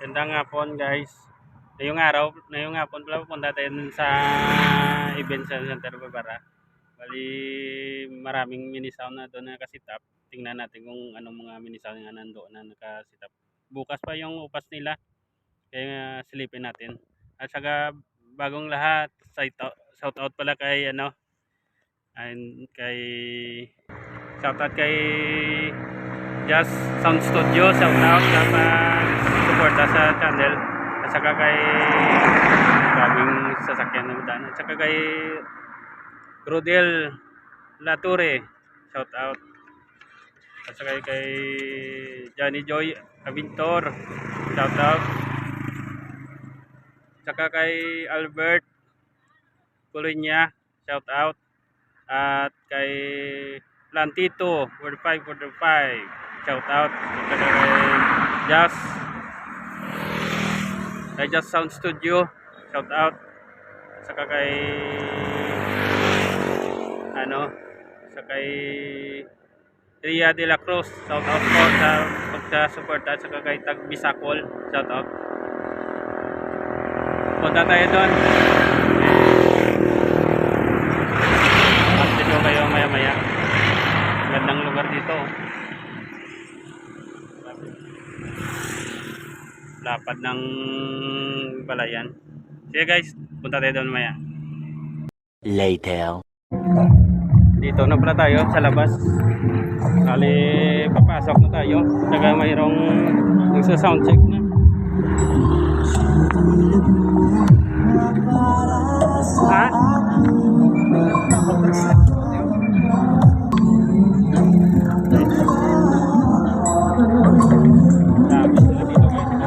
Gandang hapon guys. Ngayong hapon pala pupunta tayo dun sa event sa Santa Barbara. Bali maraming mini sound na doon na nakasitap. Tingnan natin kung anong mga mini sound nga nandoon na nakasitap. Bukas pa yung upas nila. Kaya silipin natin. At saka bagong lahat, shout out pala kay kay shout out kay Just Sound Studio, shout out sa suporta sa channel. At saka kay daming sasakyan na daan. At saka kay Rodel Lature, shout out. At saka kay Johnny Joy Avintor, shout out. At saka kay Albert Colinya, shout out. At kay Plantito 4545, shout out. At saka kay Just Sound Studio, shout out. At saka kay sa kay Ria de la Cruz, shout out po sa pagka-support. At saka kay Tag Bisacol, shout out. Punta tayo doon. Update ko kayo maya-maya. Gandang lugar dito. Lapad ng balayan. Sige guys, punta tayo doon maya. Later. Dito na pala tayo sa labas. Kali papasok na tayo. Saka mayroong nagsa-soundcheck na. Ha? Dami sila dito guys.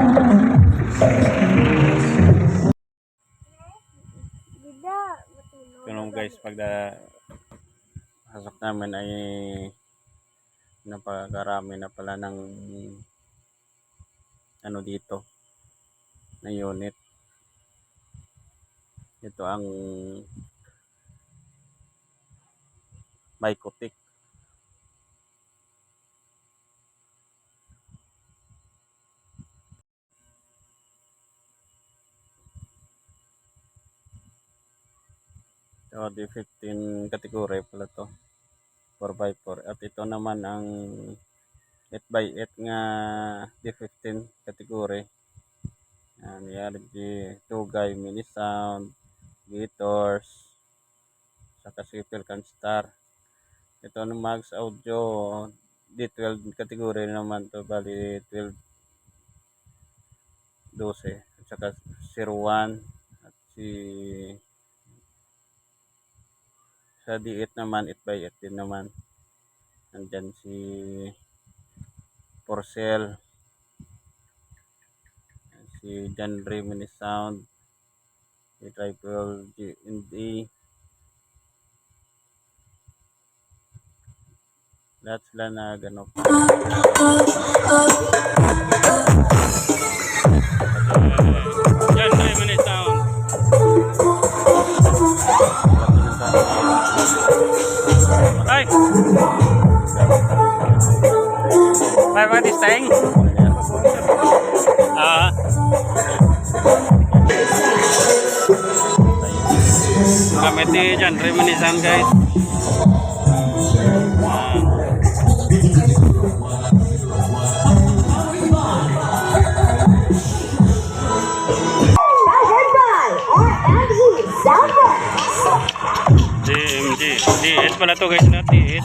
Pero guys, pag pasok namin ay napakarami na pala ng dito na unit. Ito ang Mycotic. So, D15 category pala to. 4x4. At ito naman ang 8x8 nga D15 category. Yan, RG, Tugay, Mini Sound, Gators, saka Silkan Star. Ito ang Max Audio D12 category naman to, bali 12 12 at saka 01 at sa D8 naman 8x8 din naman. Nandyan si Porcel, si Genre Mini Sound, si Triple G&D. Lahat sila na ganap. Genre Mini Sound. Ay! What is saying? Gamit ni Genre Mini Sound guys. DMG. D8 pala to guys na D8.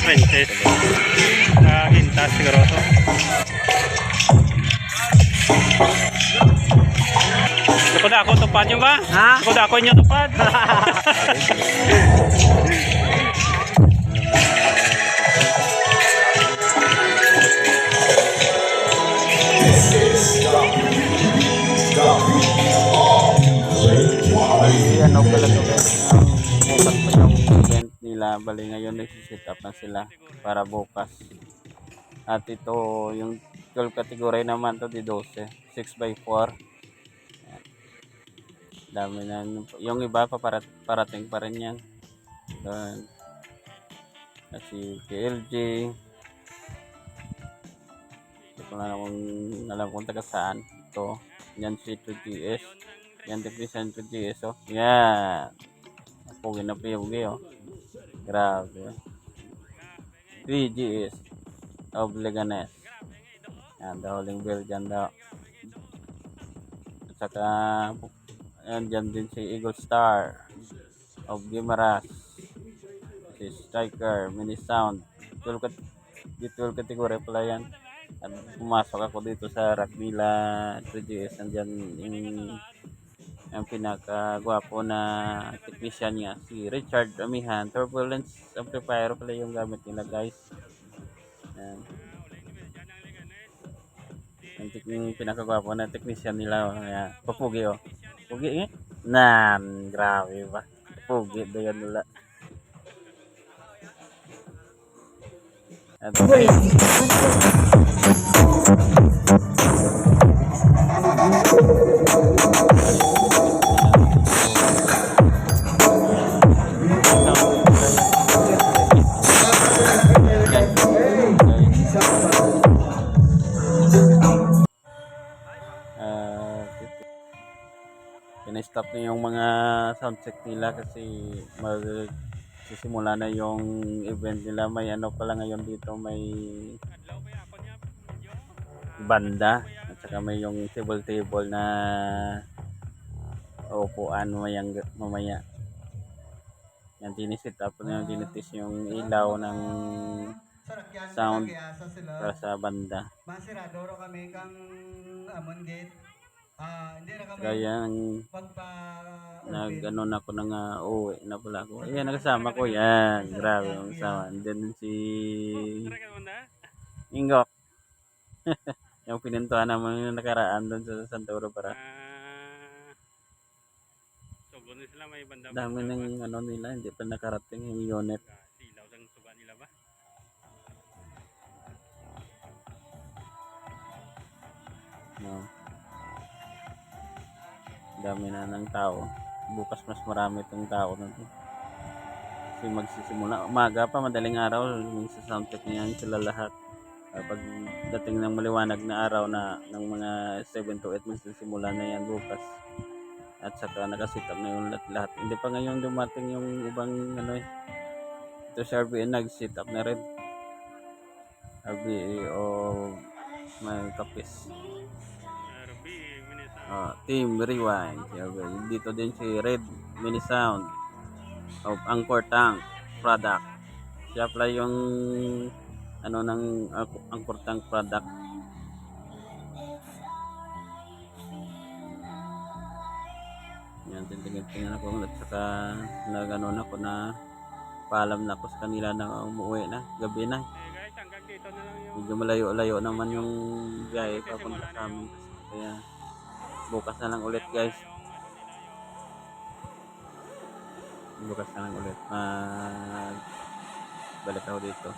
Princess hintas siguro to. Likod ako tupad nyo ba? Ha? Likod ako nyo tupad. Ano pala to guys, bukas pa yung event nila, bali ngayon nagsisit up na sila para bukas. At ito yung 12 category naman to, di 12 6x4. Dami na, yung iba pa parating pa rin yan. Doon. Kasi KLJ, hindi ko na alam kung taga saan. Ito, yan si 2GS. Yan, technician 2GS, oh. Yan. Pugi na pugi, oh. Grabe. 3GS of Leganes. Yan, the Holding Bell dyan daw. At saka, yan dyan din si Eagle Star of Guimaras. Si Striker, Mini Sound. 12 category pala yan. At pumasok ako dito sa rack nila 3GS. Andyan yung pinakagwapo na technician niya, si Richard Amihan. Turbulence amplifier pala yung gamit nila, guys. Yan. Yung pinakagwapo na technician nila. Yan. Papugi, oh. Pugi, eh? Nan, grabe ba? Pugi, dayan nila. At pina-stop na yung mga sound check nila kasi magsisimula na yung event nila. May ano pala ngayon dito, may banda at saka may yung table na upuan mamaya. Yan, tinisit up na yung dinitis yung ilaw ng sound para sa banda. Masiradoro kami kang Amon Gate. Hindi na kami Kaya nag-ano na ako na nga uwi na pala ako. Ayan, nakasama ko yan. Grabe yung kasama. And then si Ingok. Yung pinintuan naman yung nakaraan doon sa Santa Barbara. Dami ng ano nila, hindi pa nakarating yung unit. No. Dami na ng tao. Bukas mas marami itong tao na ito. Kasi magsisimula umaga pa, madaling araw, yung sa soundcheck niyan sila lahat. Pag dating ng maliwanag na araw na ng mga 7 to 8 magsisimula na yan bukas. At saka nakasitap na yung lahat. Hindi pa ngayon dumating yung ibang ano eh. Ito sa RBN nag-sit up na rin. RBA o may kapis. Team Rewind. Dito din si Red Mini Sound of Angkor Tank product. Siya pala yung ano ng Angkor Tank product. Yan, tingnan ako at saka nag-ano ako na paalam na ako sa kanila na umuwi na, gabi na. Medyo malayo-layo naman yung biyahe papunta sa amin. Kaya bukas na lang ulit, guys. Bukas na lang ulit. Balik ako dito.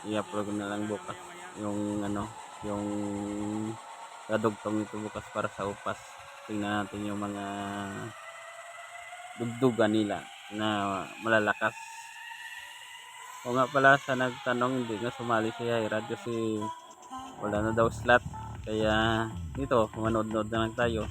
I-upload na lang bukas yung ano, yung kadugtong nito bukas para sa upas. Tingnan natin yung mga dugdugan nila na malalakas. O nga pala, sa nagtanong, hindi nga sumali si Jairad kasi wala na daw slot. Kaya dito, manood-nood na lang tayo.